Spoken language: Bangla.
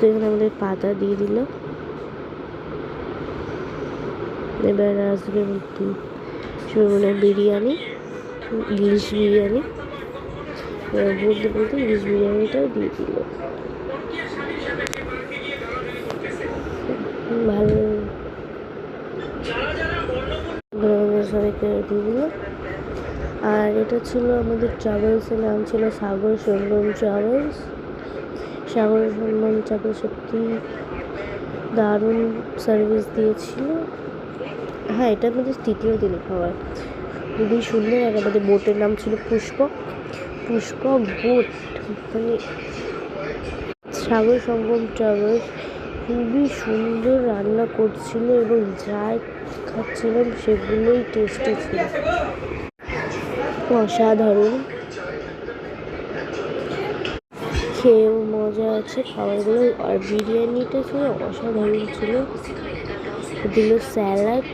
এখানে আমাদের পাতা দিয়ে দিল। এবার আসবে মানে বিরিয়ানি, ইলিশ বিরিয়ানি। বলতে বলতে ইলিশ বিরিয়ানিটাও দিয়ে দিল। ভালো সবাইকে দিয়ে দিল। আর এটা ছিল আমাদের ট্রাভেলসের নাম ছিল সাগর সঙ্গম ট্রাভেলস। সাগর সঙ্গম ট্রাভেলস সত্যি দারুণ সার্ভিস দিয়েছিল। হ্যাঁ, এটা আমাদের তৃতীয় দিনে খাবার, খুবই সুন্দর। আর আমাদের বোটের নাম ছিল পুষ্পক বোট। মানে সাগর সঙ্গম ট্রাভেলস খুবই সুন্দর রান্না করছিল এবং যাই খাচ্ছিলাম সেগুলোই টেস্টি ছিল, অসাধারণ। খেয়েও মজা আছে খাবারগুলো। আর বিরিয়ানিটা ছিল অসাধারণ ছিল। দিল স্যালাড,